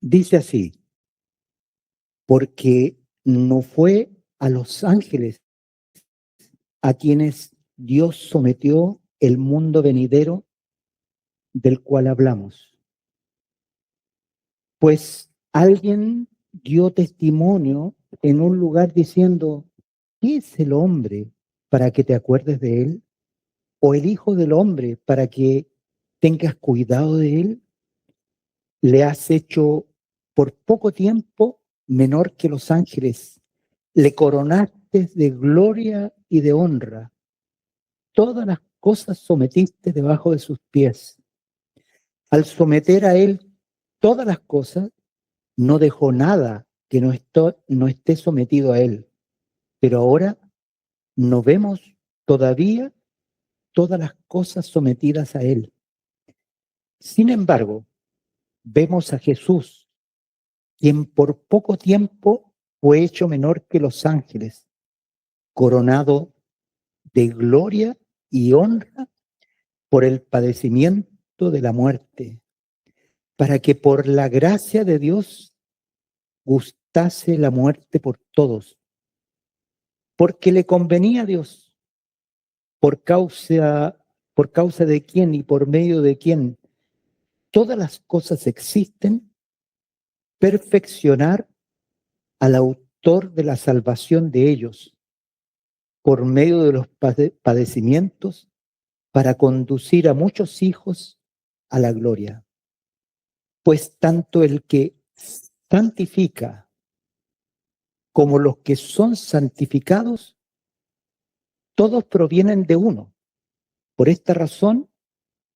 Dice así, porque no fue a los ángeles a quienes Dios sometió el mundo venidero del cual hablamos, pues alguien dio testimonio en un lugar diciendo, ¿qué es el hombre para que te acuerdes de él? ¿O el hijo del hombre para que tengas cuidado de él? Le has hecho por poco tiempo menor que los ángeles, le coronaste de gloria y de honra. Todas las cosas sometiste debajo de sus pies. Al someter a él todas las cosas, no dejó nada que no esté sometido a él. Pero ahora no vemos todavía todas las cosas sometidas a él. Sin embargo, vemos a Jesús, quien por poco tiempo fue hecho menor que los ángeles, coronado de gloria y honra por el padecimiento de la muerte, para que por la gracia de Dios gustase la muerte por todos, porque le convenía a Dios, por causa, por causa de quién y por medio de quién todas las cosas existen, perfeccionar al autor de la salvación de ellos, por medio de los padecimientos, para conducir a muchos hijos a la gloria. Pues tanto el que santifica como los que son santificados, todos provienen de uno. Por esta razón,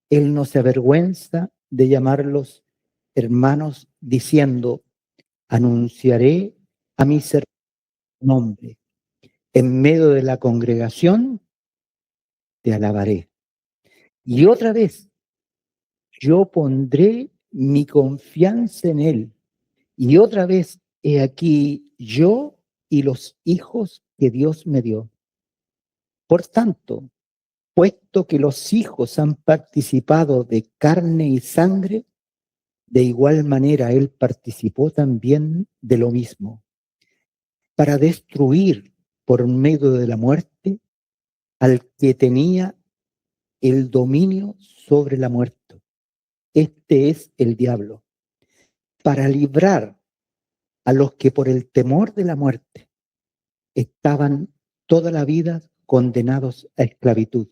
Él no se avergüenza de llamarlos hermanos, diciendo, anunciaré a mis hermanos nombre. En medio de la congregación te alabaré. Y otra vez, yo pondré mi confianza en Él. Y otra vez, he aquí yo y los hijos que Dios me dio. Por tanto, puesto que los hijos han participado de carne y sangre, de igual manera Él participó también de lo mismo, para destruir por medio de la muerte al que tenía el dominio sobre la muerte. Este es el diablo, para librar a los que por el temor de la muerte estaban toda la vida condenados a esclavitud.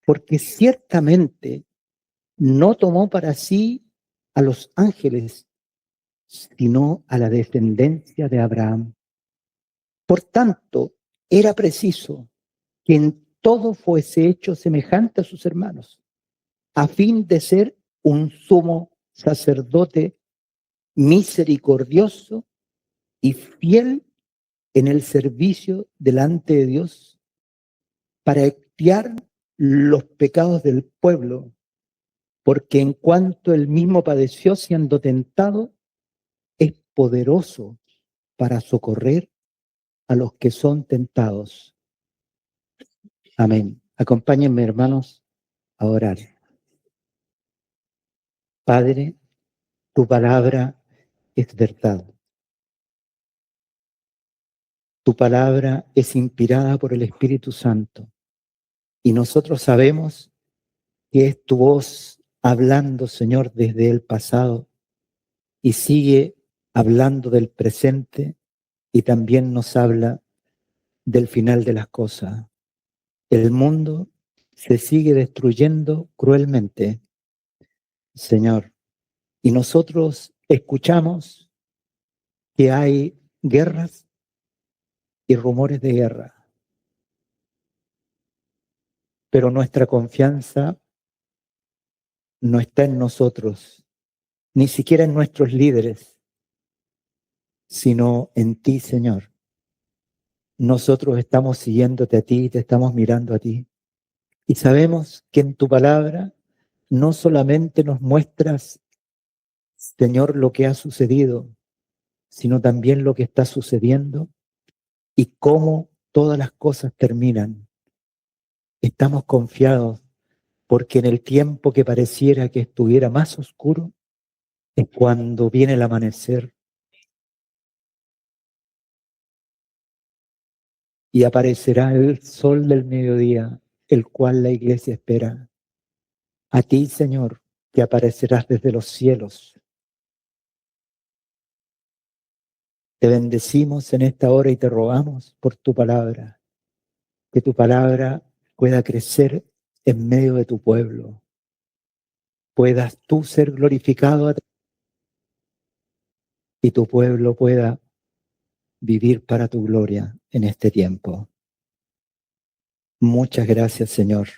Porque ciertamente no tomó para sí a los ángeles, sino a la descendencia de Abraham. Por tanto, era preciso que en todo fuese hecho semejante a sus hermanos, a fin de ser un sumo sacerdote misericordioso y fiel en el servicio delante de Dios para expiar los pecados del pueblo, porque en cuanto él mismo padeció siendo tentado, es poderoso para socorrer a los que son tentados. Amén. Acompáñenme, hermanos, a orar. Padre, tu palabra es verdad. Tu palabra es inspirada por el Espíritu Santo. Y nosotros sabemos que es tu voz hablando, Señor, desde el pasado y sigue hablando del presente y también nos habla del final de las cosas. El mundo se sigue destruyendo cruelmente, Señor, y nosotros escuchamos que hay guerras y rumores de guerra, pero nuestra confianza no está en nosotros, ni siquiera en nuestros líderes, sino en ti, Señor. Nosotros estamos siguiéndote a ti, te estamos mirando a ti, y sabemos que en tu palabra no solamente nos muestras, Señor, lo que ha sucedido, sino también lo que está sucediendo y cómo todas las cosas terminan. Estamos confiados porque en el tiempo que pareciera que estuviera más oscuro, es cuando viene el amanecer y aparecerá el sol del mediodía, el cual la iglesia espera. A ti, Señor, que aparecerás desde los cielos. Te bendecimos en esta hora y te rogamos por tu palabra, que tu palabra pueda crecer en medio de tu pueblo. Puedas tú ser glorificado y tu pueblo pueda vivir para tu gloria en este tiempo. Muchas gracias, Señor.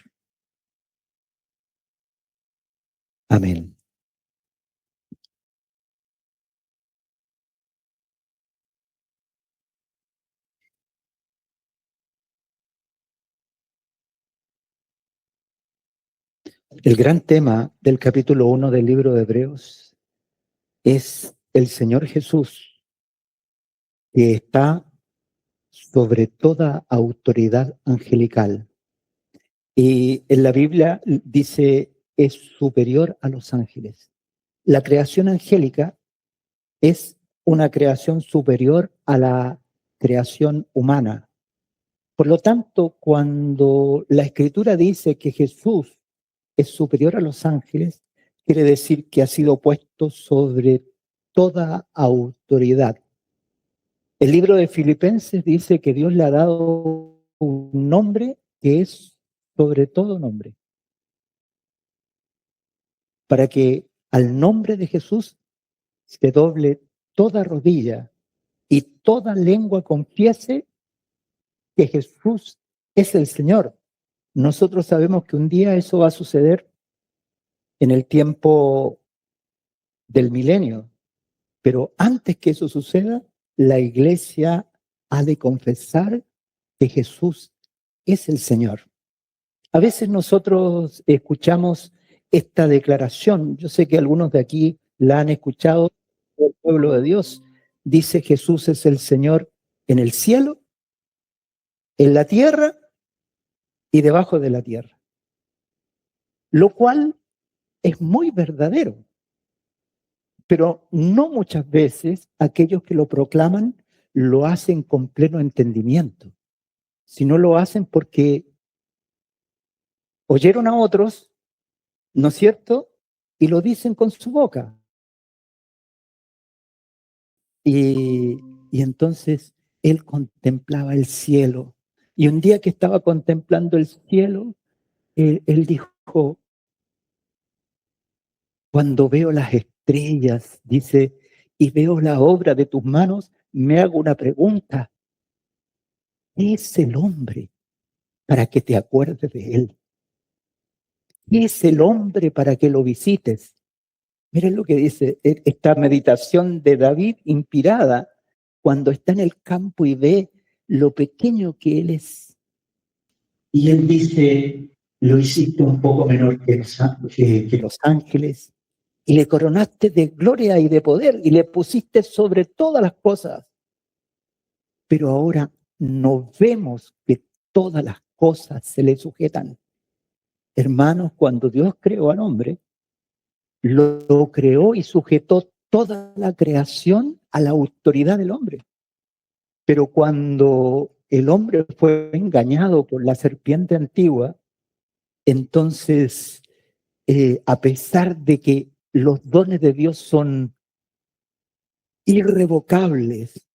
Amén. El gran tema del capítulo 1 del libro de Hebreos es el Señor Jesús, que está sobre toda autoridad angelical. Y en la Biblia dice, es superior a los ángeles. La creación angélica es una creación superior a la creación humana. Por lo tanto, cuando la Escritura dice que Jesús es superior a los ángeles, quiere decir que ha sido puesto sobre toda autoridad. El libro de Filipenses dice que Dios le ha dado un nombre que es sobre todo nombre, para que al nombre de Jesús se doble toda rodilla y toda lengua confiese que Jesús es el Señor. Nosotros sabemos que un día eso va a suceder en el tiempo del milenio, pero antes que eso suceda, la iglesia ha de confesar que Jesús es el Señor. A veces nosotros escuchamos esta declaración, yo sé que algunos de aquí la han escuchado, el pueblo de Dios dice Jesús es el Señor en el cielo, en la tierra y debajo de la tierra, lo cual es muy verdadero, pero no muchas veces aquellos que lo proclaman lo hacen con pleno entendimiento, sino lo hacen porque oyeron a otros, ¿no es cierto? Y lo dicen con su boca. Y entonces él contemplaba el cielo. Y un día que estaba contemplando el cielo, él dijo, cuando veo las estrellas, dice, y veo la obra de tus manos, me hago una pregunta. ¿Qué es el hombre para que te acuerdes de él? ¿Qué es el hombre para que lo visites? Miren lo que dice esta meditación de David inspirada cuando está en el campo y ve lo pequeño que él es. Y él dice, lo hiciste un poco menor que los ángeles y le coronaste de gloria y de poder y le pusiste sobre todas las cosas. Pero ahora no vemos que todas las cosas se le sujetan. Hermanos, cuando Dios creó al hombre, lo creó y sujetó toda la creación a la autoridad del hombre. Pero cuando el hombre fue engañado por la serpiente antigua, entonces, a pesar de que los dones de Dios son irrevocables,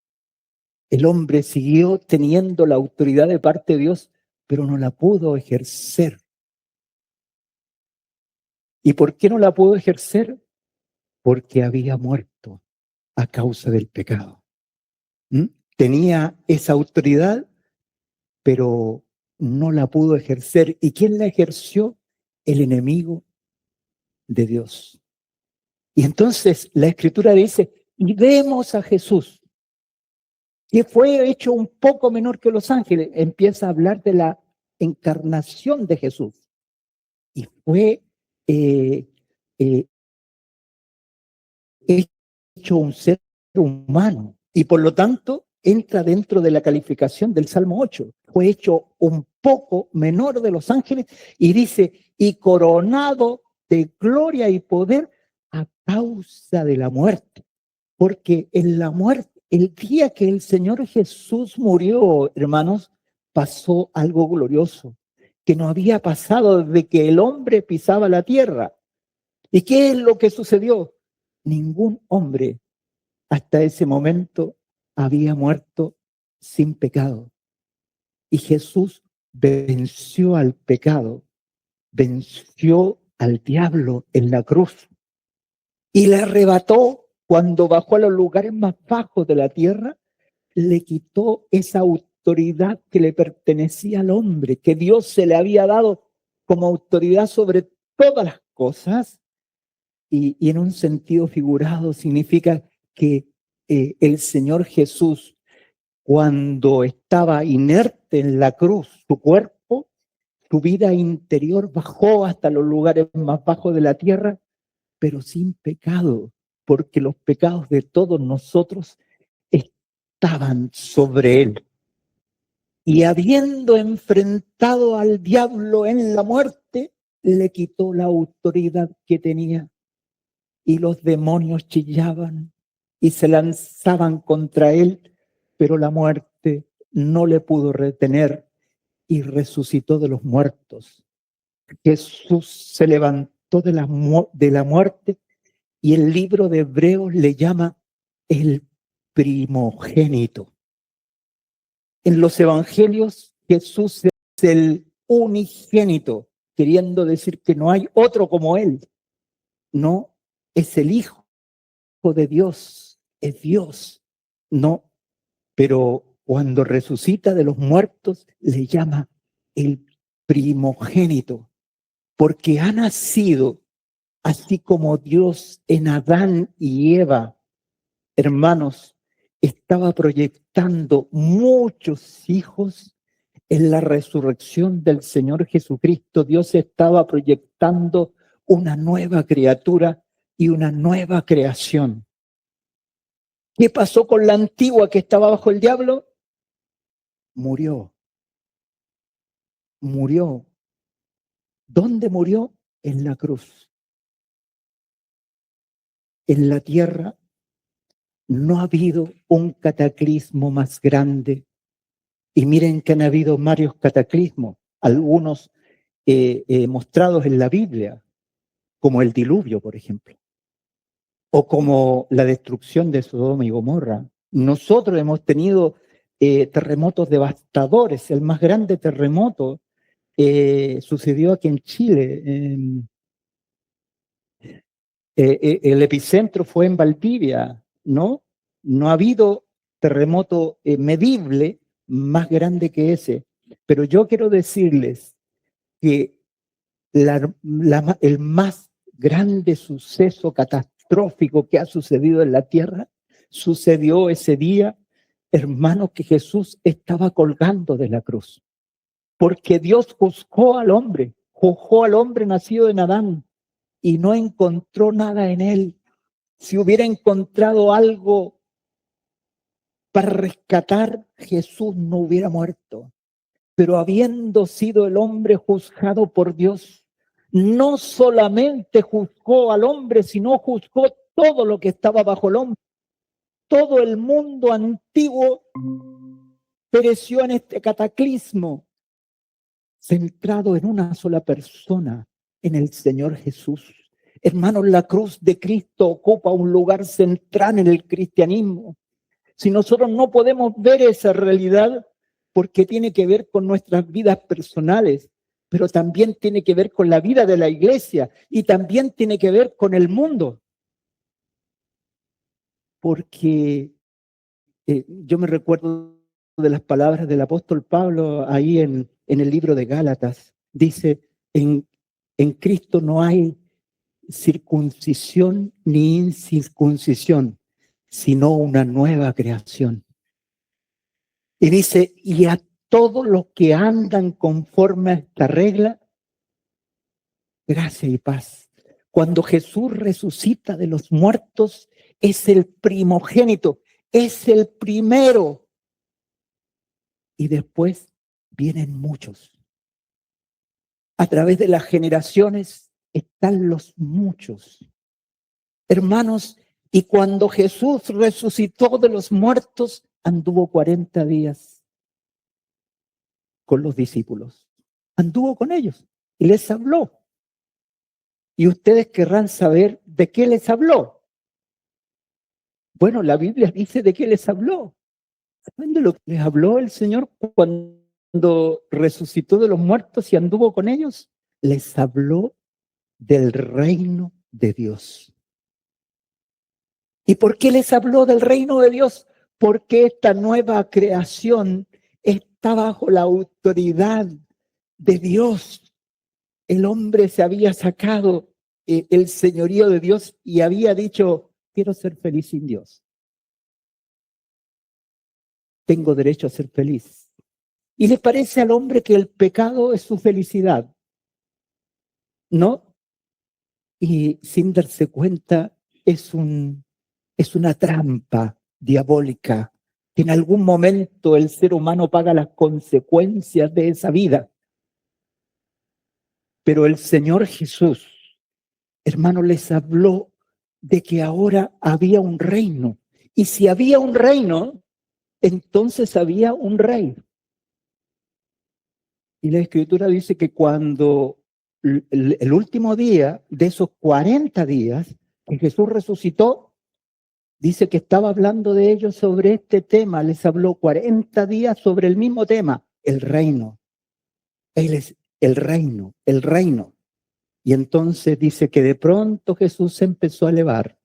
el hombre siguió teniendo la autoridad de parte de Dios, pero no la pudo ejercer. ¿Y por qué no la pudo ejercer? Porque había muerto a causa del pecado. Tenía esa autoridad, pero no la pudo ejercer. ¿Y quién la ejerció? El enemigo de Dios. Y entonces la Escritura dice, y vemos a Jesús, que fue hecho un poco menor que los ángeles. Empieza a hablar de la encarnación de Jesús. Y fue eh, hecho un ser humano. Y por lo tanto, entra dentro de la calificación del Salmo 8. Fue hecho un poco menor de los ángeles y dice, y coronado de gloria y poder a causa de la muerte. Porque en la muerte, el día que el Señor Jesús murió, hermanos, pasó algo glorioso que no había pasado desde que el hombre pisaba la tierra. ¿Y qué es lo que sucedió? Ningún hombre hasta ese momento había muerto sin pecado. Y Jesús venció al pecado, venció al diablo en la cruz y le arrebató cuando bajó a los lugares más bajos de la tierra, le quitó esa autoridad que le pertenecía al hombre, que Dios se le había dado como autoridad sobre todas las cosas, y en un sentido figurado significa que el Señor Jesús, cuando estaba inerte en la cruz, su cuerpo, su vida interior bajó hasta los lugares más bajos de la tierra, pero sin pecado, porque los pecados de todos nosotros estaban sobre él. Y habiendo enfrentado al diablo en la muerte, le quitó la autoridad que tenía. Y los demonios chillaban y se lanzaban contra él, pero la muerte no le pudo retener y resucitó de los muertos. Jesús se levantó de la muerte y el libro de Hebreos le llama el primogénito. En los evangelios, Jesús es el unigénito, queriendo decir que no hay otro como él. No, es el Hijo de Dios, es Dios. No, pero cuando resucita de los muertos, le llama el primogénito, porque ha nacido así como Dios en Adán y Eva. Hermanos, estaba proyectando muchos hijos en la resurrección del Señor Jesucristo. Dios estaba proyectando una nueva criatura y una nueva creación. ¿Qué pasó con la antigua que estaba bajo el diablo? Murió. Murió. ¿Dónde murió? En la cruz. En la tierra no ha habido un cataclismo más grande. Y miren que han habido varios cataclismos, algunos mostrados en la Biblia, como el diluvio, por ejemplo, o como la destrucción de Sodoma y Gomorra. Nosotros hemos tenido terremotos devastadores. El más grande terremoto sucedió aquí en Chile. El epicentro fue en Valdivia, ¿no? No ha habido terremoto medible más grande que ese. Pero yo quiero decirles que el más grande suceso catastrófico que ha sucedido en la tierra sucedió ese día, hermanos, que Jesús estaba colgando de la cruz. Porque Dios juzgó al hombre nacido en Adán y no encontró nada en él. Si hubiera encontrado algo para rescatar, Jesús no hubiera muerto. Pero habiendo sido el hombre juzgado por Dios, no solamente juzgó al hombre, sino juzgó todo lo que estaba bajo el hombre. Todo el mundo antiguo pereció en este cataclismo, centrado en una sola persona, en el Señor Jesús. Hermanos, la cruz de Cristo ocupa un lugar central en el cristianismo. Si nosotros no podemos ver esa realidad, porque tiene que ver con nuestras vidas personales, pero también tiene que ver con la vida de la iglesia y también tiene que ver con el mundo. Porque yo me recuerdo de las palabras del apóstol Pablo ahí en el libro de Gálatas. Dice, en Cristo no hay circuncisión ni incircuncisión, sino una nueva creación. Y dice, y a todos los que andan conforme a esta regla, gracia y paz. Cuando Jesús resucita de los muertos, es el primogénito, es el primero. Y después vienen muchos. A través de las generaciones están los muchos. Hermanos, y cuando Jesús resucitó de los muertos, anduvo 40 días con los discípulos. Anduvo con ellos y les habló. Y ustedes querrán saber de qué les habló. Bueno, la Biblia dice de qué les habló. ¿Saben de lo que les habló el Señor cuando resucitó de los muertos y anduvo con ellos? Les habló del reino de Dios. ¿Y por qué les habló del reino de Dios? Porque esta nueva creación está bajo la autoridad de Dios. El hombre se había sacado el señorío de Dios y había dicho, quiero ser feliz sin Dios. Tengo derecho a ser feliz. Y le parece al hombre que el pecado es su felicidad, ¿no? Y sin darse cuenta es una trampa diabólica que en algún momento el ser humano paga las consecuencias de esa vida. Pero el Señor Jesús, hermano, les habló de que ahora había un reino. Y si había un reino, entonces había un rey. Y la Escritura dice que cuando el último día de esos 40 días que Jesús resucitó, dice que estaba hablando de ellos sobre este tema. Les habló 40 días sobre el mismo tema, el reino. Él es el reino, el reino. Y entonces dice que de pronto Jesús se empezó a elevar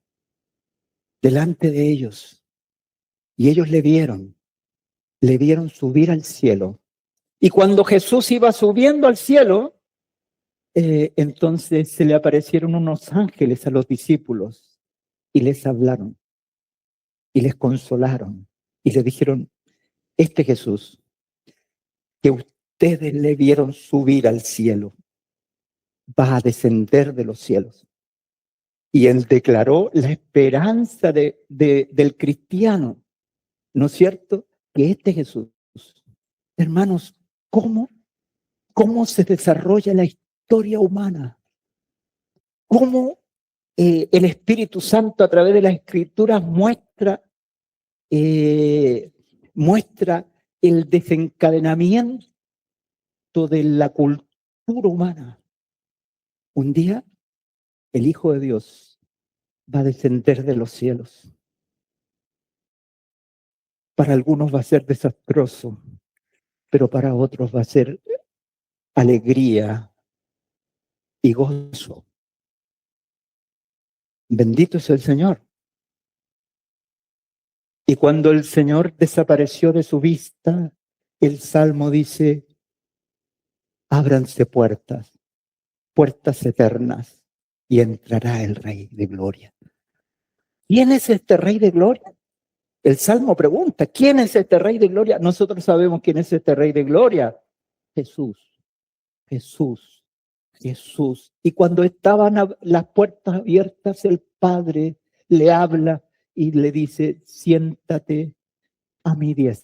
delante de ellos. Y ellos le vieron subir al cielo. Y cuando Jesús iba subiendo al cielo, entonces se le aparecieron unos ángeles a los discípulos y les hablaron y les consolaron y les dijeron, este Jesús que ustedes le vieron subir al cielo va a descender de los cielos. Y él declaró la esperanza del cristiano, ¿no es cierto? Que este Jesús, hermanos, ¿cómo se desarrolla la historia humana? ¿Cómo el Espíritu Santo a través de las Escrituras muestra el desencadenamiento de la cultura humana? Un día el Hijo de Dios va a descender de los cielos. Para algunos va a ser desastroso, pero para otros va a ser alegría y gozo. Bendito es el Señor. Y cuando el Señor desapareció de su vista, el Salmo dice, ábranse puertas eternas, y entrará el Rey de Gloria. ¿Quién es este Rey de Gloria? El Salmo pregunta, ¿quién es este Rey de Gloria? Nosotros sabemos quién es este Rey de Gloria. Jesús. Y cuando estaban las puertas abiertas, el Padre le habla y le dice, siéntate a mi diestra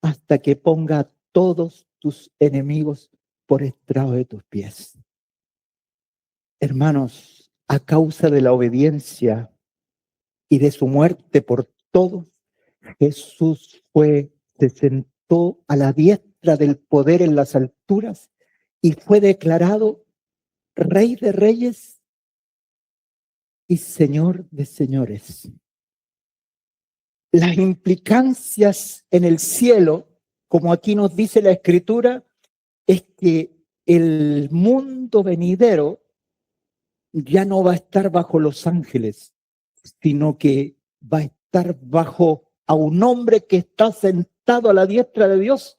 hasta que ponga a todos tus enemigos por estrado de tus pies. Hermanos, a causa de la obediencia y de su muerte por todos, Jesús se sentó a la diestra del poder en las alturas y fue declarado Rey de Reyes y Señor de Señores. Las implicancias en el cielo, como aquí nos dice la Escritura, es que el mundo venidero ya no va a estar bajo los ángeles, sino que va a estar bajo a un hombre que está sentado a la diestra de Dios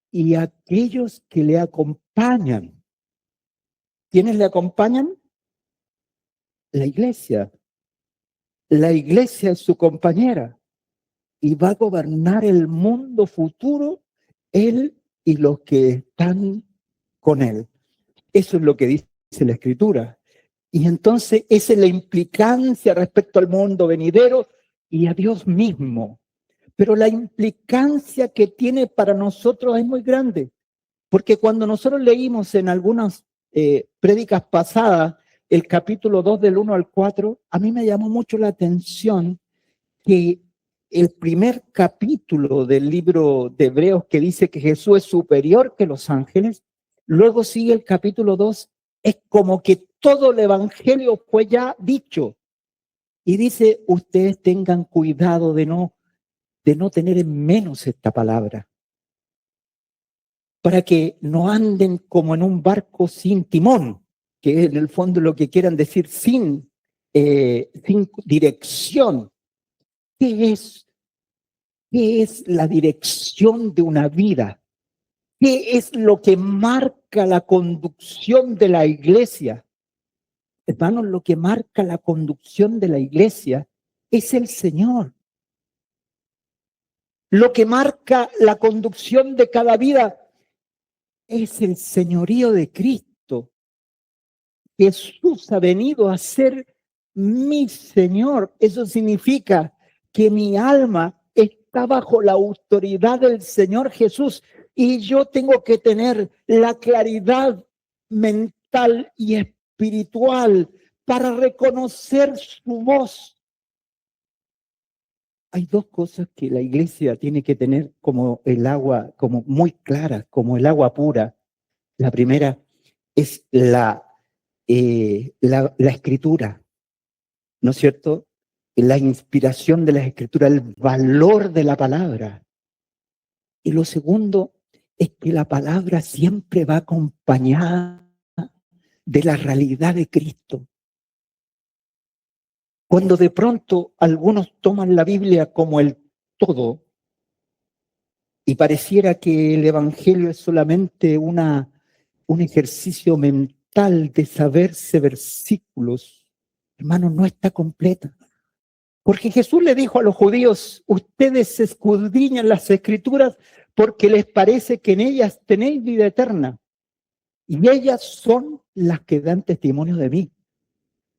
y aquellos que le acompañan. ¿Quiénes le acompañan? La iglesia. La iglesia es su compañera y va a gobernar el mundo futuro él y los que están con él. Eso es lo que dice la Escritura. Y entonces esa es la implicancia respecto al mundo venidero y a Dios mismo. Pero la implicancia que tiene para nosotros es muy grande, porque cuando nosotros leímos en algunas prédicas pasadas el capítulo 2 del 1 al 4, a mí me llamó mucho la atención que el primer capítulo del libro de Hebreos que dice que Jesús es superior que los ángeles, luego sigue el capítulo 2, es como que todo el evangelio fue ya dicho. Y dice, ustedes tengan cuidado de no tener en menos esta palabra, para que no anden como en un barco sin timón, que es en el fondo lo que quieran decir sin dirección. ¿Qué es la dirección de una vida? ¿Qué es lo que marca la conducción de la iglesia? Hermanos, lo que marca la conducción de la iglesia es el Señor. Lo que marca la conducción de cada vida es el señorío de Cristo. Jesús ha venido a ser mi Señor. Eso significa que mi alma está bajo la autoridad del Señor Jesús y yo tengo que tener la claridad mental y espiritual para reconocer su voz. Hay dos cosas que la iglesia tiene que tener como el agua, como muy clara, como el agua pura. La primera es la escritura, ¿no es cierto? La inspiración de las escrituras, el valor de la palabra. Y lo segundo es que la palabra siempre va acompañada de la realidad de Cristo. Cuando de pronto algunos toman la Biblia como el todo y pareciera que el Evangelio es solamente un ejercicio mental de saberse versículos, hermano, no está completa. Porque Jesús le dijo a los judíos, ustedes escudriñan las escrituras porque les parece que en ellas tenéis vida eterna. Y ellas son las que dan testimonio de mí.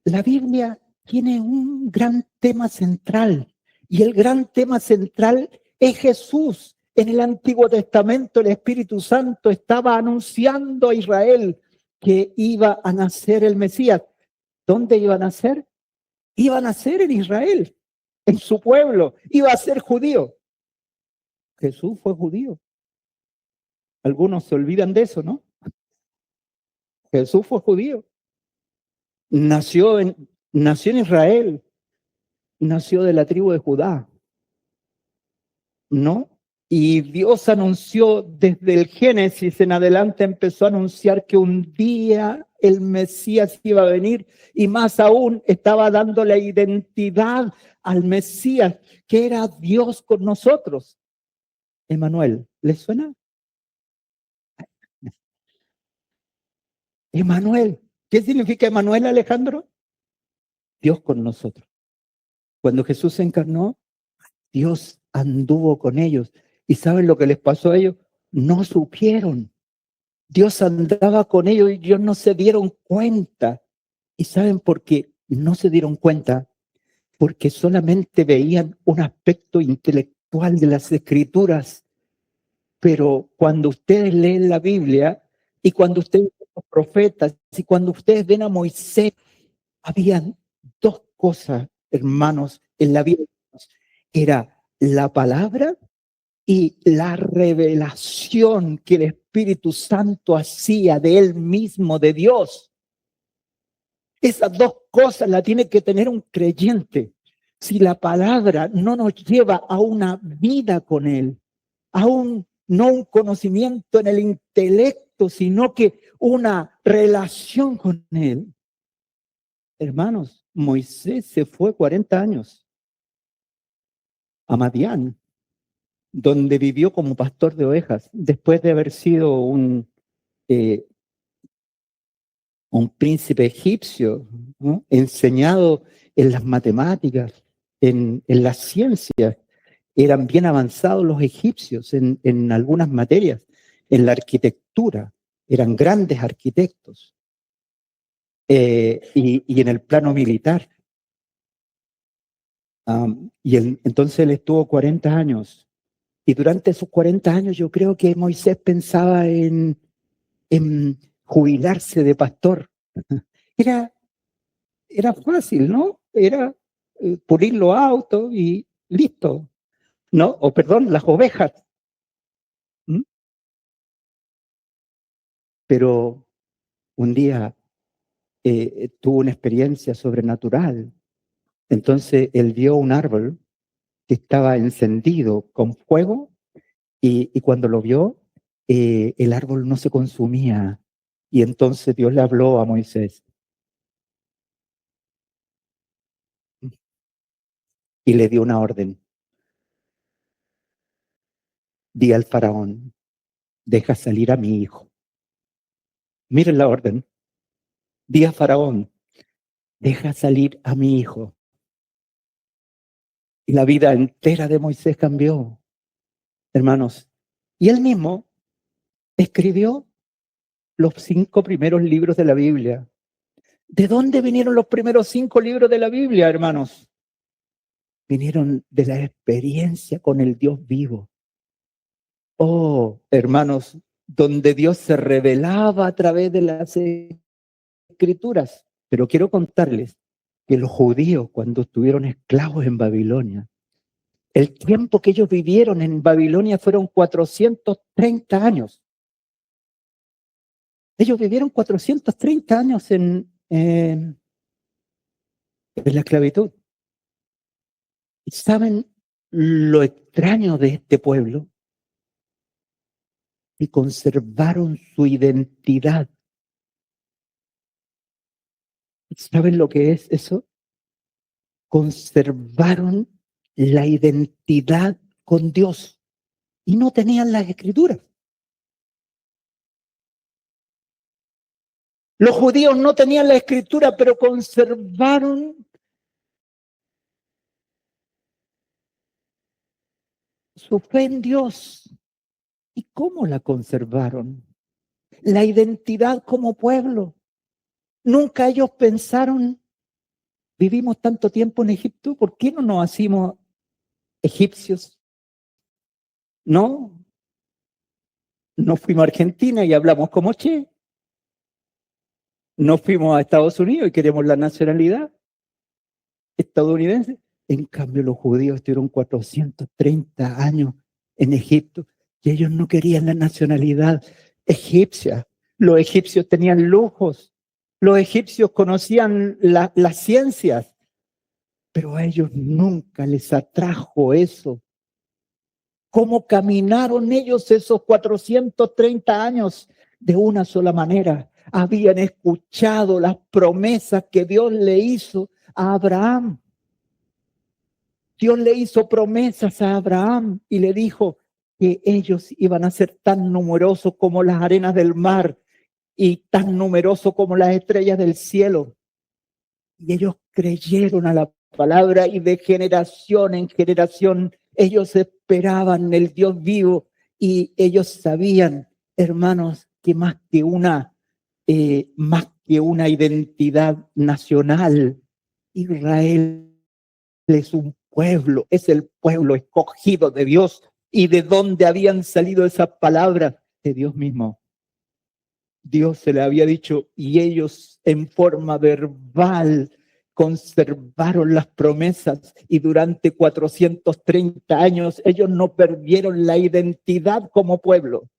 La Biblia tiene un gran tema central. Y el gran tema central es Jesús. En el Antiguo Testamento el Espíritu Santo estaba anunciando a Israel que iba a nacer el Mesías. ¿Dónde iba a nacer? Iba a nacer en Israel, en su pueblo. Iba a ser judío. Jesús fue judío. Algunos se olvidan de eso, ¿no? Jesús fue judío. Nació en Israel. Nació de la tribu de Judá, ¿no? Y Dios anunció desde el Génesis en adelante, empezó a anunciar que un día el Mesías iba a venir y más aún estaba dando la identidad al Mesías, que era Dios con nosotros. Emmanuel, ¿les suena? Emmanuel. ¿Qué significa Emmanuel, Alejandro? Dios con nosotros. Cuando Jesús se encarnó, Dios anduvo con ellos. ¿Y saben lo que les pasó a ellos? No supieron. Dios andaba con ellos y ellos no se dieron cuenta. ¿Y saben por qué no se dieron cuenta? Porque solamente veían un aspecto intelectual de las escrituras. Pero cuando ustedes leen la Biblia y cuando ustedes ven a los profetas y cuando ustedes ven a Moisés, habían dos cosas, hermanos, en la vida. Era la palabra y la revelación que el Espíritu Santo hacía de él mismo, de Dios. Esas dos cosas las tiene que tener un creyente. Si la palabra no nos lleva a una vida con él, no un conocimiento en el intelecto, sino que una relación con él. Hermanos, Moisés se fue 40 años a Madián, donde vivió como pastor de ovejas, después de haber sido un príncipe egipcio, ¿no? Enseñado en las matemáticas, en las ciencias. Eran bien avanzados los egipcios en algunas materias, en la arquitectura, eran grandes arquitectos, y en el plano militar. Entonces él estuvo 40 años. Y durante esos 40 años yo creo que Moisés pensaba en jubilarse de pastor. Era era fácil, ¿no? Era pulir los autos y listo, ¿no? O perdón, las ovejas. ¿M? Pero un día tuvo una experiencia sobrenatural. Entonces él vio un árbol que estaba encendido con fuego y cuando lo vio, el árbol no se consumía. Y entonces Dios le habló a Moisés y le dio una orden. Di al faraón, deja salir a mi hijo. Miren la orden. Di a faraón, deja salir a mi hijo. Y la vida entera de Moisés cambió, hermanos. Y él mismo escribió los 5 primeros libros de la Biblia. ¿De dónde vinieron los primeros 5 libros de la Biblia, hermanos? Vinieron de la experiencia con el Dios vivo. Oh, hermanos, donde Dios se revelaba a través de las escrituras. Pero quiero contarles que los judíos, cuando estuvieron esclavos en Babilonia, el tiempo que ellos vivieron en Babilonia fueron 430 años. Ellos vivieron 430 años en la esclavitud. ¿Y saben lo extraño de este pueblo? Y conservaron su identidad. ¿Saben lo que es eso? Conservaron la identidad con Dios y no tenían las escrituras. Los judíos no tenían la escritura, pero conservaron su fe en Dios. ¿Y cómo la conservaron? La identidad como pueblo. Nunca ellos pensaron, vivimos tanto tiempo en Egipto, ¿por qué no nos hacemos egipcios? No, no fuimos a Argentina y hablamos como Che. No fuimos a Estados Unidos y queremos la nacionalidad estadounidense. En cambio, los judíos estuvieron 430 años en Egipto y ellos no querían la nacionalidad egipcia. Los egipcios tenían lujos, los egipcios conocían las ciencias, pero a ellos nunca les atrajo eso. ¿Cómo caminaron ellos esos 430 años? De una sola manera. Habían escuchado las promesas que Dios le hizo a Abraham. Dios le hizo promesas a Abraham y le dijo que ellos iban a ser tan numerosos como las arenas del mar y tan numerosos como las estrellas del cielo. Y ellos creyeron a la palabra y de generación en generación ellos esperaban el Dios vivo y ellos sabían, hermanos, que más que una identidad nacional, Israel es un pueblo, es el pueblo escogido de Dios. ¿Y de dónde habían salido esas palabras? De Dios mismo. Dios se le había dicho y ellos en forma verbal conservaron las promesas y durante 430 años ellos no perdieron la identidad como pueblo.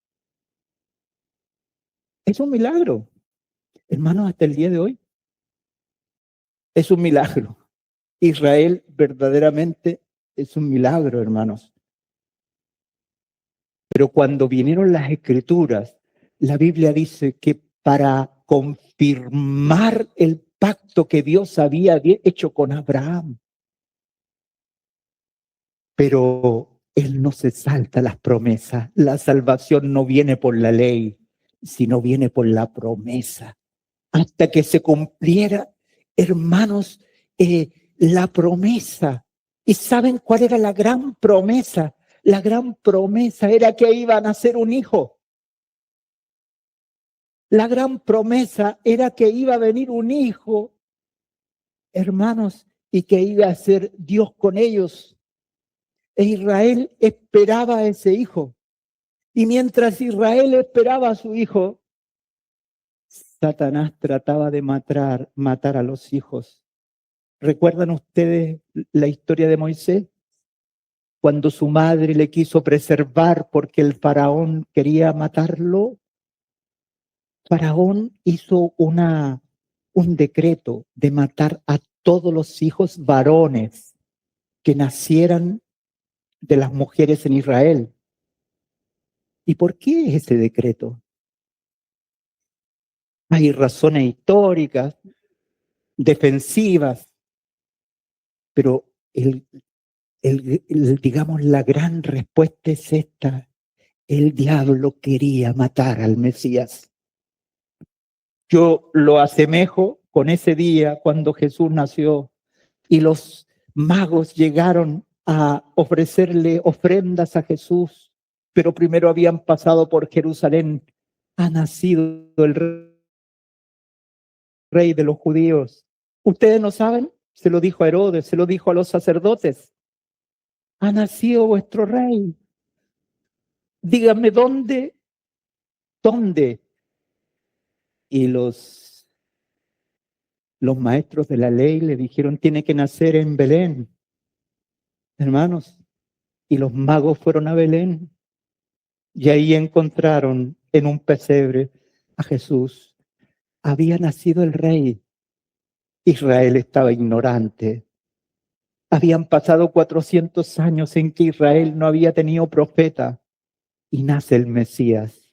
Es un milagro, hermanos, hasta el día de hoy. Es un milagro. Israel verdaderamente es un milagro, hermanos. Pero cuando vinieron las escrituras, la Biblia dice que para confirmar el pacto que Dios había hecho con Abraham, pero él no se salta las promesas. La salvación no viene por la ley, sino viene por la promesa. Hasta que se cumpliera, hermanos, la promesa. ¿Y saben cuál era la gran promesa? La gran promesa era que iban a ser un hijo. La gran promesa era que iba a venir un hijo, hermanos, y que iba a ser Dios con ellos. E Israel esperaba a ese hijo. Y mientras Israel esperaba a su hijo, Satanás trataba de matar a los hijos. ¿Recuerdan ustedes la historia de Moisés? Cuando su madre le quiso preservar porque el faraón quería matarlo, Faraón hizo un decreto de matar a todos los hijos varones que nacieran de las mujeres en Israel. ¿Y por qué ese decreto? Hay razones históricas, defensivas, pero digamos, la gran respuesta es esta. El diablo quería matar al Mesías. Yo lo asemejo con ese día cuando Jesús nació y los magos llegaron a ofrecerle ofrendas a Jesús, pero primero habían pasado por Jerusalén. Ha nacido el rey de los judíos. ¿Ustedes no saben? Se lo dijo a Herodes, se lo dijo a los sacerdotes. Ha nacido vuestro rey. Díganme dónde. ¿Dónde? Y los maestros de la ley le dijeron, tiene que nacer en Belén. Hermanos, y los magos fueron a Belén y ahí encontraron en un pesebre a Jesús. Había nacido el rey. Israel estaba ignorante. Habían pasado 400 años en que Israel no había tenido profeta y nace el Mesías.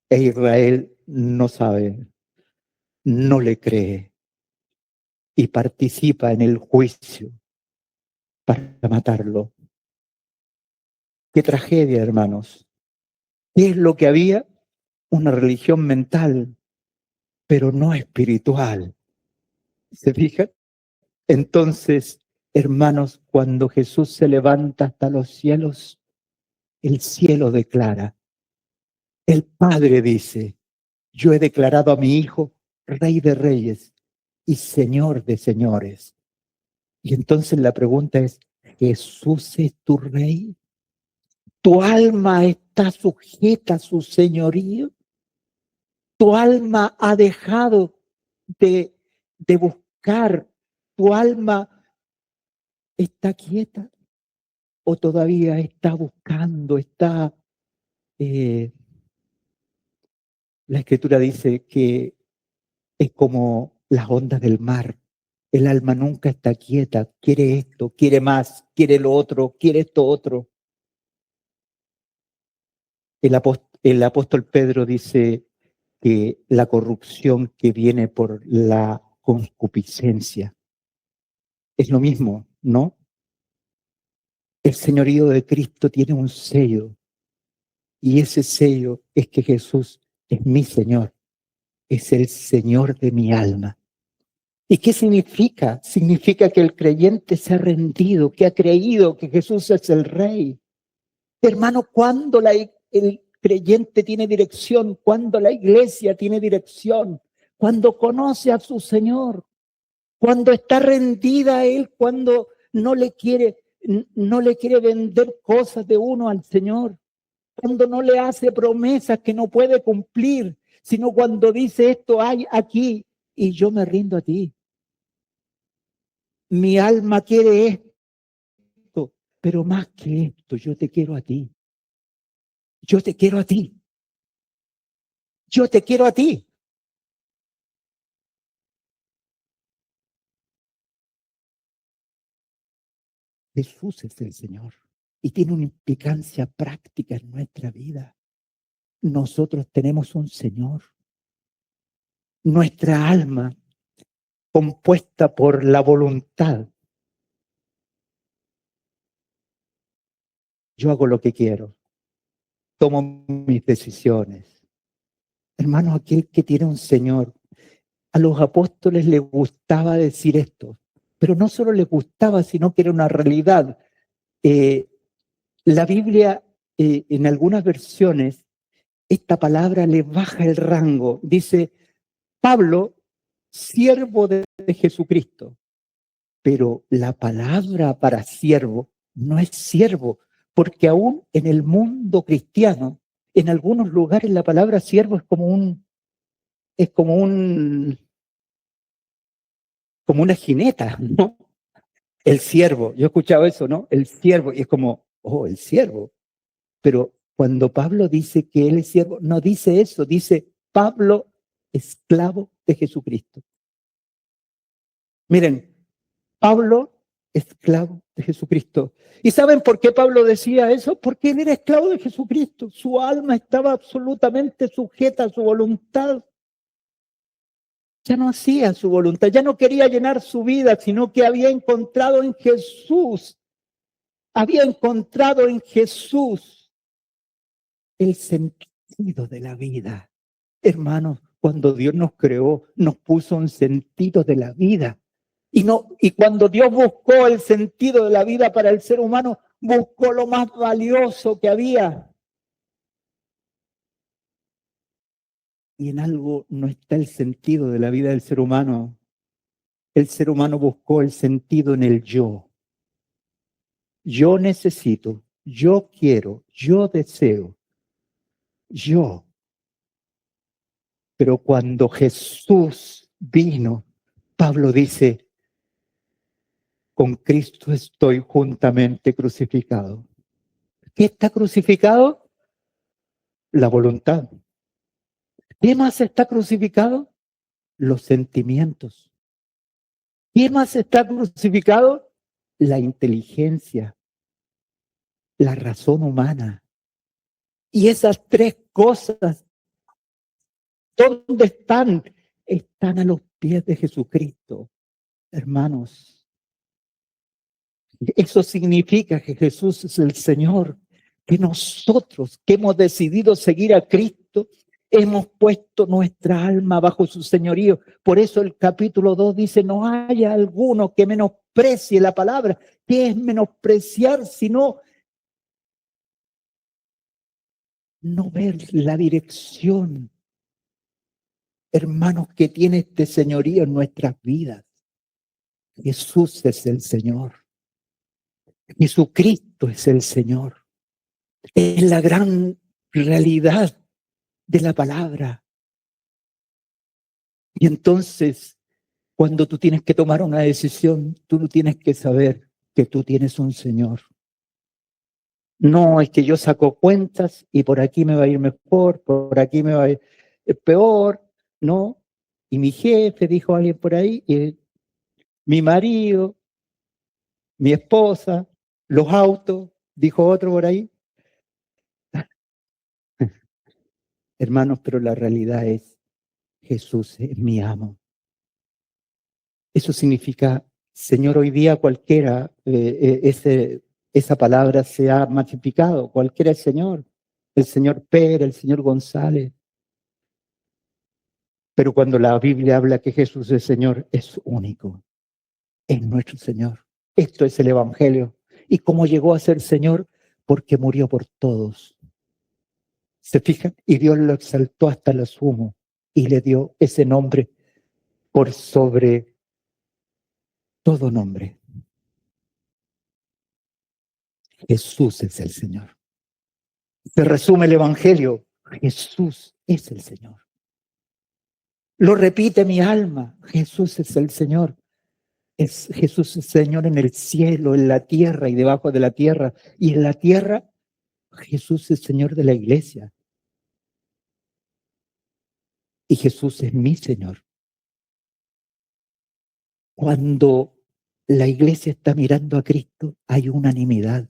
E Israel no sabe, no le cree y participa en el juicio para matarlo. Qué tragedia, hermanos. ¿Qué es lo que había? Una religión mental, pero no espiritual. ¿Se fijan? Entonces, hermanos, cuando Jesús se levanta hasta los cielos, el cielo declara, el Padre dice, yo he declarado a mi Hijo Rey de Reyes y Señor de Señores. Y entonces la pregunta es, ¿Jesús es tu Rey? ¿Tu alma está sujeta a su señorío? ¿Tu alma ha dejado de buscar? ¿Tu alma está quieta? ¿O todavía está buscando, la Escritura dice que es como las ondas del mar. El alma nunca está quieta, quiere esto, quiere más, quiere lo otro, quiere esto otro. El apóstol Pedro dice que la corrupción que viene por la concupiscencia es lo mismo, ¿no? El señorío de Cristo tiene un sello y ese sello es que Jesús es mi Señor, es el Señor de mi alma. ¿Y qué significa? Significa que el creyente se ha rendido, que ha creído que Jesús es el Rey. Hermano, cuando el creyente tiene dirección, cuando la iglesia tiene dirección, cuando conoce a su Señor, cuando está rendida a Él, cuando no le quiere vender cosas de uno al Señor, cuando no le hace promesas que no puede cumplir, sino cuando dice esto hay aquí y yo me rindo a ti. Mi alma quiere esto, pero más que esto, yo te quiero a ti. Yo te quiero a ti. Yo te quiero a ti. Jesús es el Señor y tiene una implicancia práctica en nuestra vida. Nosotros tenemos un Señor. Nuestra alma, compuesta por la voluntad. Yo hago lo que quiero. Tomo mis decisiones. Hermano, aquel que tiene un Señor, a los apóstoles les gustaba decir esto, pero no solo les gustaba, sino que era una realidad. La Biblia, en algunas versiones, esta palabra le baja el rango. Dice, Pablo, siervo de Jesucristo. Pero la palabra para siervo no es siervo, porque aún en el mundo cristiano, en algunos lugares la palabra siervo es como es como una jineta, ¿no? El siervo, yo he escuchado eso, ¿no? El siervo, y es como, oh, el siervo. Pero cuando Pablo dice que él es siervo, no dice eso, dice Pablo, esclavo de Jesucristo. Miren, Pablo, esclavo de Jesucristo. ¿Y saben por qué Pablo decía eso? Porque él era esclavo de Jesucristo. Su alma estaba absolutamente sujeta a su voluntad. Ya no hacía su voluntad, ya no quería llenar su vida, sino que había encontrado en Jesús el sentido de la vida. Hermanos, cuando Dios nos creó, nos puso un sentido de la vida. Y cuando Dios buscó el sentido de la vida para el ser humano, buscó lo más valioso que había. Y en algo no está el sentido de la vida del ser humano. El ser humano buscó el sentido en el yo. Yo necesito, yo quiero, yo deseo, yo. Pero cuando Jesús vino, Pablo dice, con Cristo estoy juntamente crucificado. ¿Qué está crucificado? La voluntad. ¿Qué más está crucificado? Los sentimientos. ¿Qué más está crucificado? La inteligencia, la razón humana. Y esas tres cosas, ¿dónde están? Están a los pies de Jesucristo, hermanos. Eso significa que Jesús es el Señor, que nosotros que hemos decidido seguir a Cristo, hemos puesto nuestra alma bajo su señorío. Por eso el capítulo 2 dice, no haya alguno que menosprecie la palabra. ¿Qué es menospreciar sino no ver la dirección, hermanos, que tiene este señorío en nuestras vidas? Jesús es el Señor. Jesucristo es el Señor. Es la gran realidad de la palabra. Y entonces, cuando tú tienes que tomar una decisión, tú no tienes que saber que tú tienes un Señor. No es que yo saco cuentas y por aquí me va a ir mejor, por aquí me va a ir peor, no. Y mi jefe, dijo alguien por ahí, y mi marido, mi esposa, los autos, dijo otro por ahí. Hermanos, pero la realidad es, Jesús es mi amo. Eso significa, Señor, hoy día cualquiera, esa palabra se ha masificado, cualquiera es Señor, el Señor Pérez, el Señor González. Pero cuando la Biblia habla que Jesús es Señor, es único, es nuestro Señor. Esto es el Evangelio. ¿Y cómo llegó a ser Señor? Porque murió por todos. ¿Se fijan? Y Dios lo exaltó hasta lo sumo y le dio ese nombre por sobre todo nombre. Jesús es el Señor. Se resume el Evangelio. Jesús es el Señor. Lo repite mi alma. Jesús es el Señor. Jesús es Señor en el cielo, en la tierra y debajo de la tierra. Y en la tierra, Jesús es Señor de la iglesia. Y Jesús es mi Señor. Cuando la iglesia está mirando a Cristo, hay unanimidad.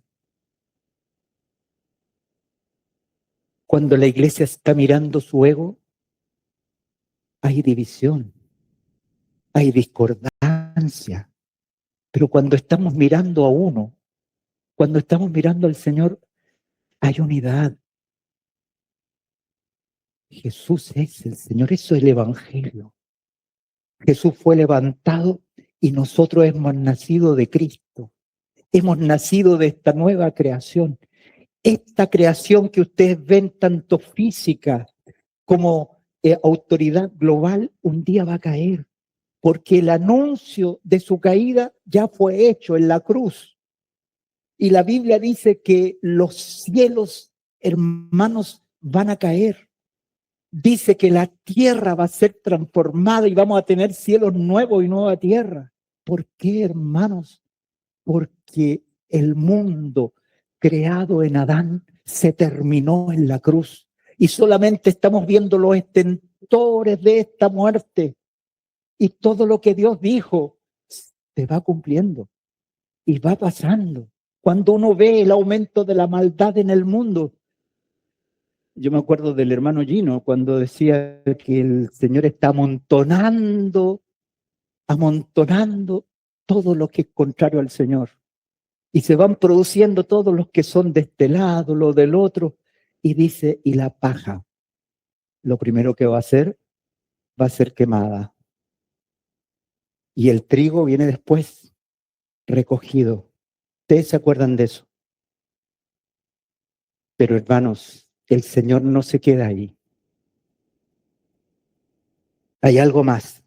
Cuando la iglesia está mirando su ego, hay división, hay discordancia. Pero cuando estamos mirando a uno, cuando estamos mirando al Señor, hay unidad. Jesús es el Señor, eso es el Evangelio. Jesús fue levantado y nosotros hemos nacido de Cristo. Hemos nacido de esta nueva creación. Esta creación que ustedes ven tanto física como autoridad global, un día va a caer, porque el anuncio de su caída ya fue hecho en la cruz. Y la Biblia dice que los cielos, hermanos, van a caer. dice que la tierra va a ser transformada y vamos a tener cielos nuevos y nueva tierra. ¿Por qué, hermanos? Porque el mundo creado en Adán se terminó en la cruz y solamente estamos viendo los estentores de esta muerte, y todo lo que Dios dijo se va cumpliendo y va pasando. Cuando uno ve el aumento de la maldad en el mundo, yo me acuerdo del hermano Gino cuando decía que el Señor está amontonando todo lo que es contrario al Señor. Y se van produciendo todos los que son de este lado, lo del otro. Y dice, y la paja, lo primero que va a ser quemada. Y el trigo viene después, recogido. ¿Ustedes se acuerdan de eso? Pero hermanos, el Señor no se queda ahí. Hay algo más.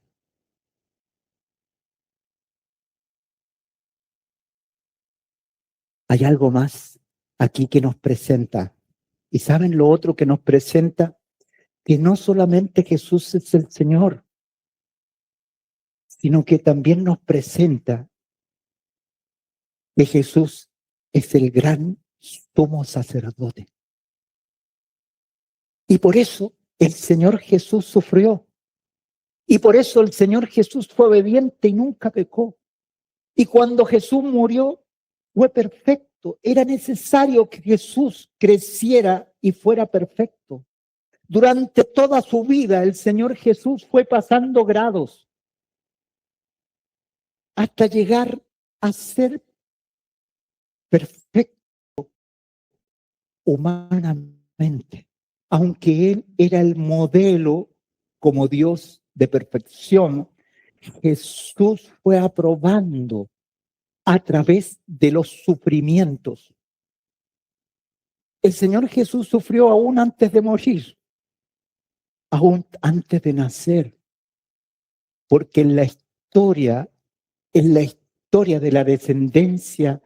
Hay algo más aquí que nos presenta. ¿Y saben lo otro que nos presenta? Que no solamente Jesús es el Señor, sino que también nos presenta que Jesús es el gran sumo sacerdote. Y por eso el Señor Jesús sufrió. Y por eso el Señor Jesús fue obediente y nunca pecó. Y cuando Jesús murió, fue perfecto. Era necesario que Jesús creciera y fuera perfecto. Durante toda su vida, el Señor Jesús fue pasando grados hasta llegar a ser perfecto humanamente. Aunque Él era el modelo como Dios de perfección, Jesús fue aprobando a través de los sufrimientos. El Señor Jesús sufrió aún antes de morir, aún antes de nacer, porque en la historia de la descendencia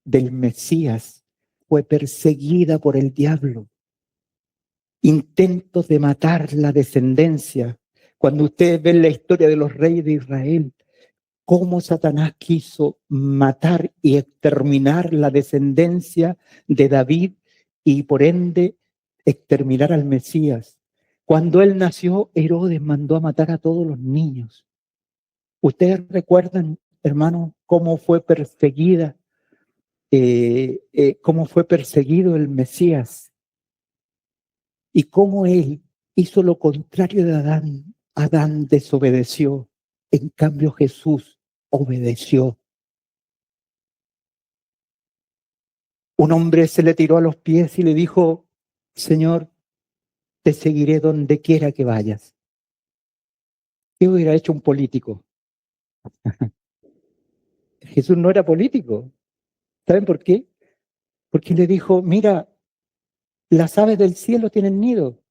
del Mesías fue perseguida por el diablo. Intentos de matar la descendencia. Cuando ustedes ven la historia de los reyes de Israel, cómo Satanás quiso matar y exterminar la descendencia de David y por ende exterminar al Mesías. Cuando él nació, Herodes mandó a matar a todos los niños. ¿Ustedes recuerdan, hermanos, cómo fue cómo fue perseguido el Mesías? Y cómo él hizo lo contrario de Adán. Adán desobedeció. En cambio, Jesús obedeció. Un hombre se le tiró a los pies y le dijo, Señor, te seguiré donde quiera que vayas. ¿Qué hubiera hecho un político? Jesús no era político. ¿Saben por qué? Porque le dijo, mira, las aves del cielo tienen nido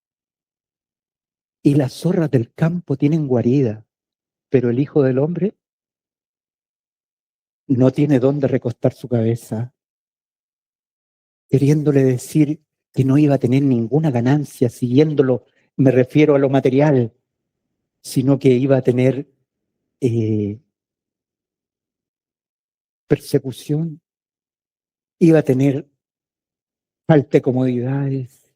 y las zorras del campo tienen guarida, pero el Hijo del Hombre no tiene dónde recostar su cabeza, queriéndole decir que no iba a tener ninguna ganancia siguiéndolo, me refiero a lo material, sino que iba a tener persecución, iba a tener falta de comodidades,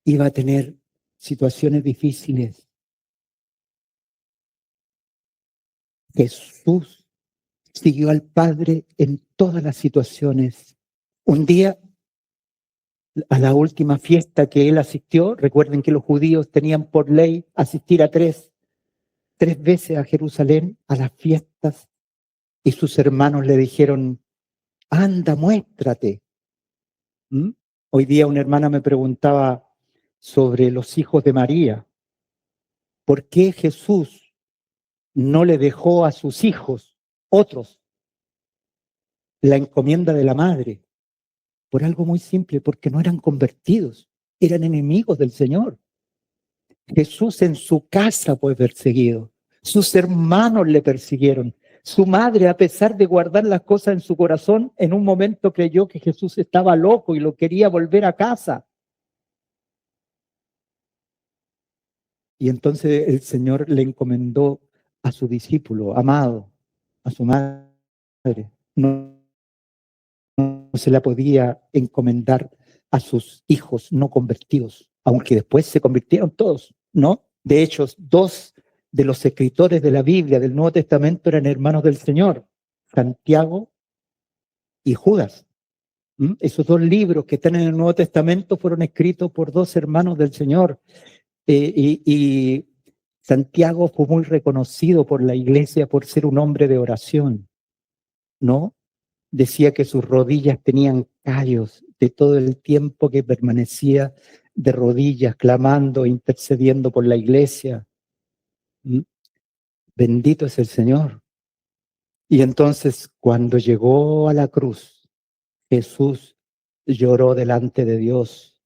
iba a tener situaciones difíciles. Jesús siguió al Padre en todas las situaciones. Un día, a la última fiesta que él asistió, recuerden que los judíos tenían por ley asistir a tres veces a Jerusalén, a las fiestas, y sus hermanos le dijeron, anda, muéstrate. Hoy día una hermana me preguntaba sobre los hijos de María. ¿Por qué Jesús no le dejó a sus hijos, otros, la encomienda de la madre? Por algo muy simple, porque no eran convertidos, eran enemigos del Señor. Jesús en su casa fue perseguido, sus hermanos le persiguieron. Su madre, a pesar de guardar las cosas en su corazón, en un momento creyó que Jesús estaba loco y lo quería volver a casa. Y entonces el Señor le encomendó a su discípulo, amado, a su madre. No, no se la podía encomendar a sus hijos no convertidos, aunque después se convirtieron todos, ¿no? De hecho, dos de los escritores de la Biblia, del Nuevo Testamento, eran hermanos del Señor, Santiago y Judas. Esos dos libros que están en el Nuevo Testamento fueron escritos por dos hermanos del Señor. Y Santiago fue muy reconocido por la iglesia por ser un hombre de oración, ¿no? Decía que sus rodillas tenían callos de todo el tiempo que permanecía de rodillas, clamando, intercediendo por la iglesia. Bendito es el Señor. Y entonces, cuando llegó a la cruz, Jesús lloró delante de Dios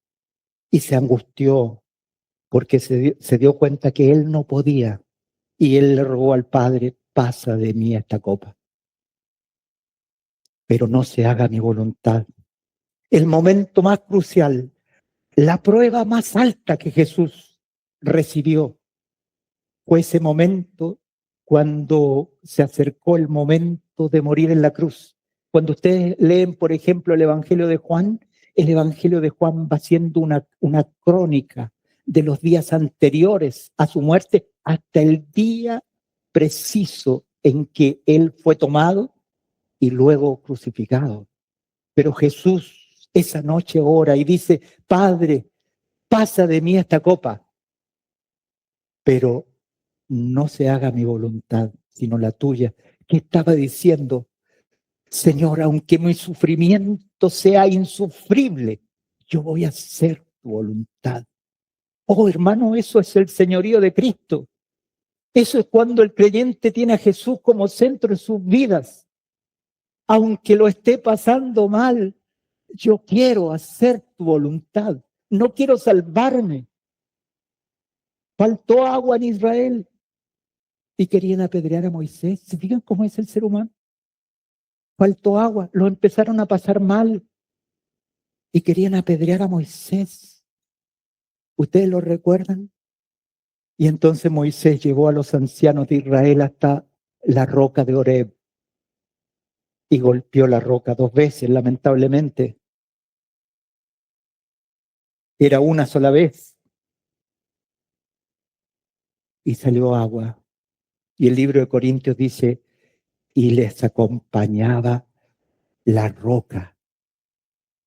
y se angustió porque se dio cuenta que él no podía. Y él le rogó al Padre, pasa de mí esta copa, pero no se haga mi voluntad. El momento más crucial, la prueba más alta que Jesús recibió fue ese momento cuando se acercó el momento de morir en la cruz. Cuando ustedes leen, por ejemplo, el Evangelio de Juan, el Evangelio de Juan va siendo una crónica de los días anteriores a su muerte hasta el día preciso en que él fue tomado y luego crucificado. Pero Jesús esa noche ora y dice, Padre, pasa de mí esta copa, pero no se haga mi voluntad, sino la tuya. ¿Qué estaba diciendo? Señor, aunque mi sufrimiento sea insufrible, yo voy a hacer tu voluntad. Oh, hermano, eso es el señorío de Cristo. Eso es cuando el creyente tiene a Jesús como centro de sus vidas. Aunque lo esté pasando mal, yo quiero hacer tu voluntad. No quiero salvarme. Faltó agua en Israel y querían apedrear a Moisés. ¿Se fijan cómo es el ser humano? Faltó agua, lo empezaron a pasar mal y querían apedrear a Moisés. ¿Ustedes lo recuerdan? Y entonces Moisés llevó a los ancianos de Israel hasta la roca de Horeb y golpeó la roca 2 veces, lamentablemente. Era una sola vez y salió agua. Y el libro de Corintios dice, y les acompañaba la roca.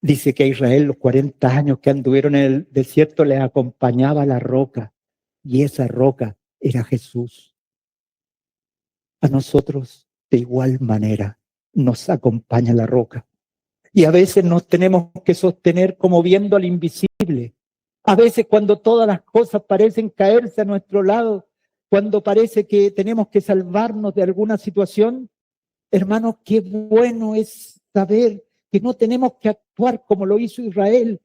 Dice que a Israel los 40 años que anduvieron en el desierto les acompañaba la roca. Y esa roca era Jesús. A nosotros de igual manera nos acompaña la roca. Y a veces nos tenemos que sostener como viendo al invisible. A veces cuando todas las cosas parecen caerse a nuestro lado, cuando parece que tenemos que salvarnos de alguna situación, hermanos, qué bueno es saber que no tenemos que actuar como lo hizo Israel.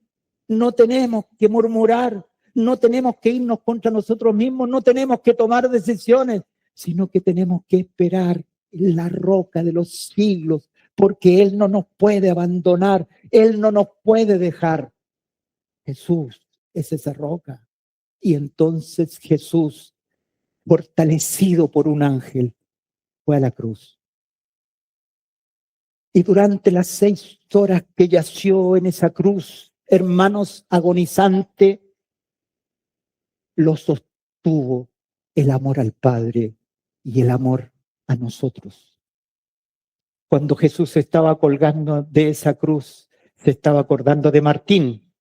No tenemos que murmurar, no tenemos que irnos contra nosotros mismos, no tenemos que tomar decisiones, sino que tenemos que esperar en la roca de los siglos, porque Él no nos puede abandonar, Él no nos puede dejar. Jesús es esa roca. Y entonces Jesús, fortalecido por un ángel, fue a la cruz. Y durante las 6 horas que yació en esa cruz, hermanos, agonizante, lo sostuvo el amor al Padre y el amor a nosotros. Cuando Jesús se estaba colgando de esa cruz, se estaba acordando de Martín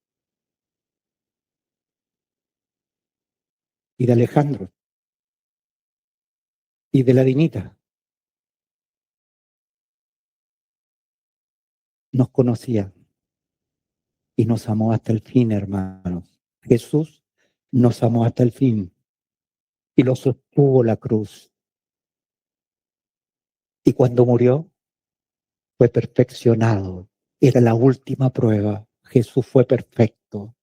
y de Alejandro y de la Dinita. Nos conocía y nos amó hasta el fin, hermanos. Jesús nos amó hasta el fin y lo sostuvo la cruz. Y cuando murió, fue perfeccionado. Era la última prueba. Jesús fue perfecto.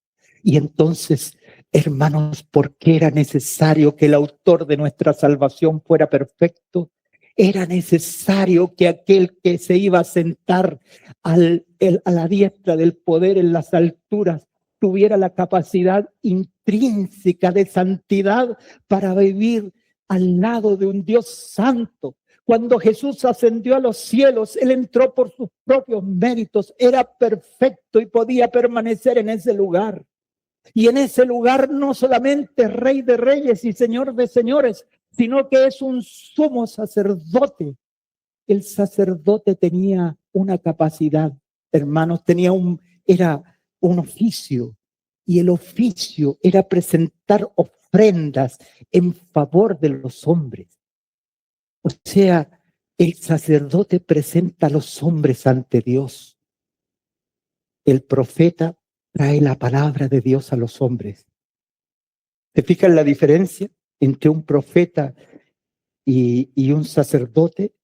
Y entonces, hermanos, ¿por qué era necesario que el autor de nuestra salvación fuera perfecto? Era necesario que aquel que se iba a sentar a la diestra del poder en las alturas tuviera la capacidad intrínseca de santidad para vivir al lado de un Dios santo. Cuando Jesús ascendió a los cielos, Él entró por sus propios méritos, era perfecto y podía permanecer en ese lugar. Y en ese lugar no solamente Rey de Reyes y Señor de Señores, sino que es un sumo sacerdote. El sacerdote tenía una capacidad, hermanos, era un oficio, y el oficio era presentar ofrendas en favor de los hombres. O sea, el sacerdote presenta a los hombres ante Dios. El profeta trae la palabra de Dios a los hombres. ¿Te fijas la diferencia entre un profeta y un sacerdote?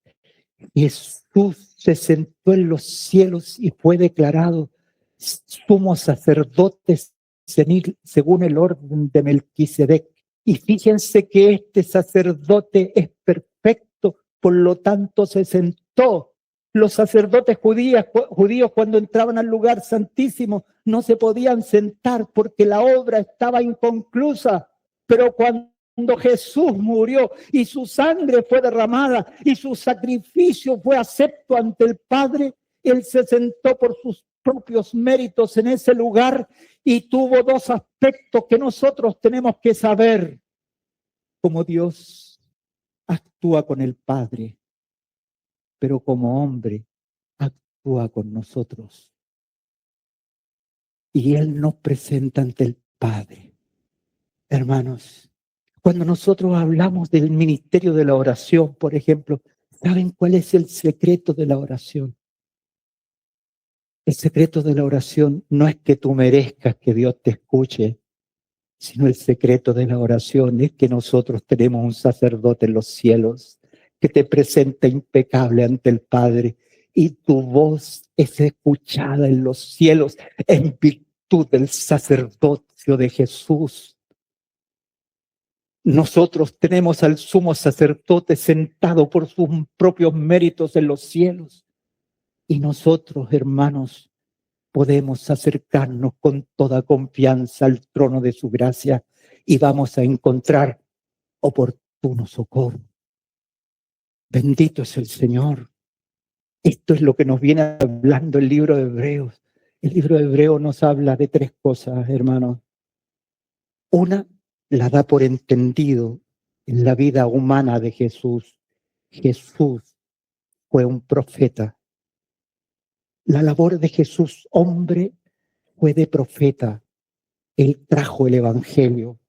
Jesús se sentó en los cielos y fue declarado sumo sacerdote según el orden de Melquisedec. Y fíjense que este sacerdote es perfecto, por lo tanto se sentó. Los sacerdotes judíos cuando entraban al lugar santísimo no se podían sentar porque la obra estaba inconclusa, pero cuando Jesús murió y su sangre fue derramada y su sacrificio fue acepto ante el Padre, Él se sentó por sus propios méritos en ese lugar y tuvo dos aspectos que nosotros tenemos que saber. Como Dios actúa con el Padre, pero como hombre actúa con nosotros. Y Él nos presenta ante el Padre. Hermanos, cuando nosotros hablamos del ministerio de la oración, por ejemplo, ¿saben cuál es el secreto de la oración? El secreto de la oración no es que tú merezcas que Dios te escuche, sino el secreto de la oración es que nosotros tenemos un sacerdote en los cielos que te presenta impecable ante el Padre y tu voz es escuchada en los cielos en virtud del sacerdocio de Jesús. Nosotros tenemos al sumo sacerdote sentado por sus propios méritos en los cielos. Y nosotros, hermanos, podemos acercarnos con toda confianza al trono de su gracia y vamos a encontrar oportuno socorro. Bendito es el Señor. Esto es lo que nos viene hablando el libro de Hebreos. El libro de Hebreos nos habla de tres cosas, hermanos. Una, la da por entendido en la vida humana de Jesús. Jesús fue un profeta. La labor de Jesús, hombre, fue de profeta. Él trajo el evangelio.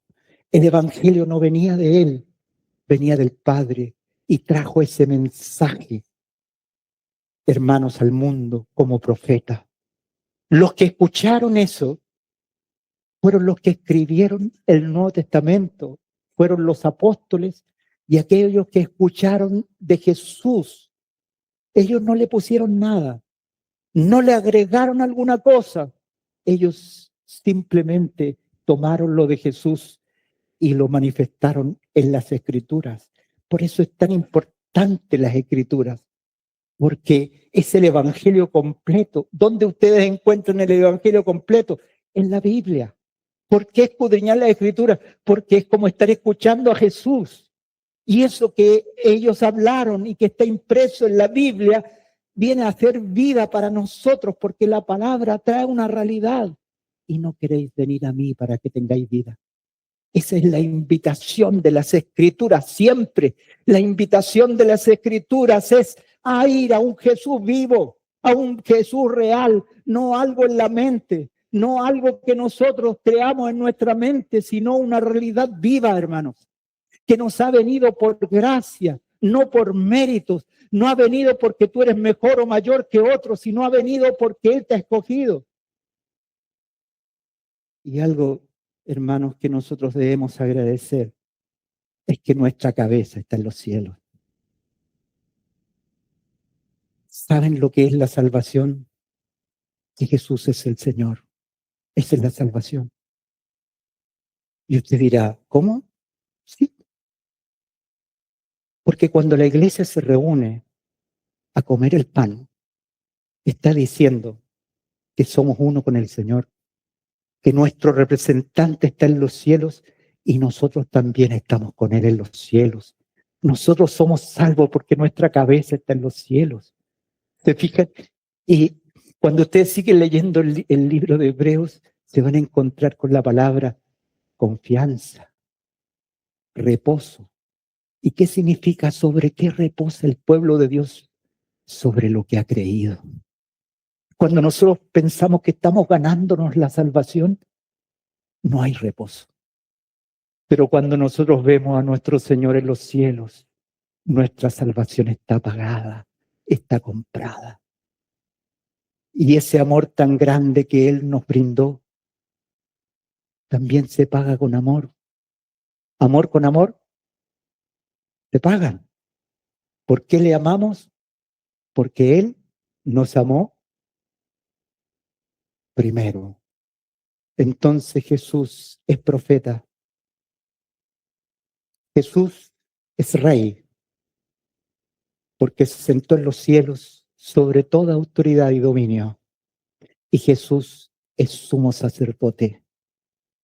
El evangelio no venía de él, venía del Padre y trajo ese mensaje, hermanos, al mundo como profeta. Los que escucharon eso fueron los que escribieron el Nuevo Testamento, fueron los apóstoles y aquellos que escucharon de Jesús. Ellos no le pusieron nada, no le agregaron alguna cosa. Ellos simplemente tomaron lo de Jesús y lo manifestaron en las Escrituras. Por eso es tan importante las Escrituras, porque es el Evangelio completo. ¿Dónde ustedes encuentran el Evangelio completo? En la Biblia. ¿Por qué escudriñar la Escritura? Porque es como estar escuchando a Jesús. Y eso que ellos hablaron y que está impreso en la Biblia viene a hacer vida para nosotros, porque la palabra trae una realidad. Y no queréis venir a mí para que tengáis vida. Esa es la invitación de las Escrituras siempre. La invitación de las Escrituras es a ir a un Jesús vivo, a un Jesús real, no algo en la mente, no algo que nosotros creamos en nuestra mente, sino una realidad viva, hermanos, que nos ha venido por gracia, no por méritos, no ha venido porque tú eres mejor o mayor que otros, sino ha venido porque Él te ha escogido. Y algo, hermanos, que nosotros debemos agradecer es que nuestra cabeza está en los cielos. ¿Saben lo que es la salvación? Que Jesús es el Señor. Esa es la salvación. Y usted dirá, ¿cómo? Sí. Porque cuando la iglesia se reúne a comer el pan, está diciendo que somos uno con el Señor. que nuestro representante está en los cielos y nosotros también estamos con Él en los cielos. Nosotros somos salvos porque nuestra cabeza está en los cielos. ¿Se fijan? Y cuando ustedes siguen leyendo el libro de Hebreos, se van a encontrar con la palabra confianza, reposo. ¿Y qué significa? ¿Sobre qué reposa el pueblo de Dios? Sobre lo que ha creído. Cuando nosotros pensamos que estamos ganándonos la salvación, no hay reposo. Pero cuando nosotros vemos a nuestro Señor en los cielos, nuestra salvación está pagada, está comprada. Y ese amor tan grande que Él nos brindó, también se paga con amor. Amor con amor, se pagan. ¿Por qué le amamos? Porque Él nos amó primero. Entonces Jesús es profeta. Jesús es rey, porque se sentó en los cielos sobre toda autoridad y dominio. Y Jesús es sumo sacerdote.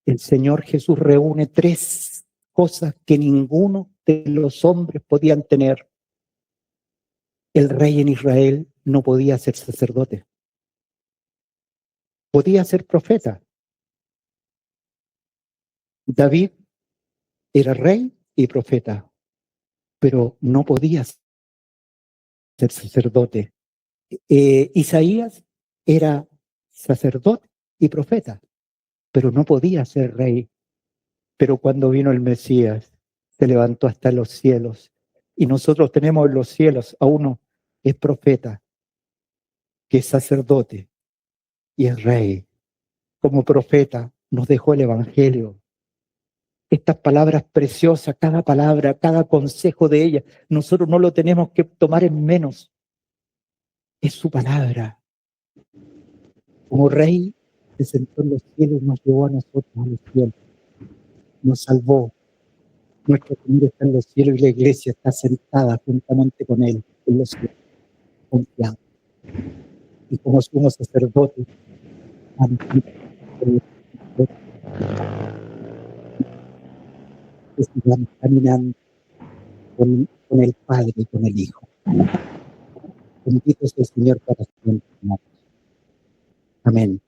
El Señor Jesús reúne tres cosas que ninguno de los hombres podían tener. El rey en Israel no podía ser sacerdote. Podía ser profeta. David era rey y profeta, pero no podía ser sacerdote. Isaías era sacerdote y profeta, pero no podía ser rey. Pero cuando vino el Mesías, se levantó hasta los cielos. Y nosotros tenemos en los cielos a uno que es profeta, que es sacerdote y es rey. Como profeta nos dejó el Evangelio. Estas palabras preciosas, cada palabra, cada consejo de ella, nosotros no lo tenemos que tomar en menos. Es su palabra. Como rey, se sentó en los cielos y nos llevó a nosotros a los cielos. Nos salvó. Nuestro Señor está en los cielos y la iglesia está sentada juntamente con Él en los cielos, confiando. Y como sumo sacerdote, sigamos caminando con el Padre y con el Hijo. Bendito sea el Señor para siempre. Amén.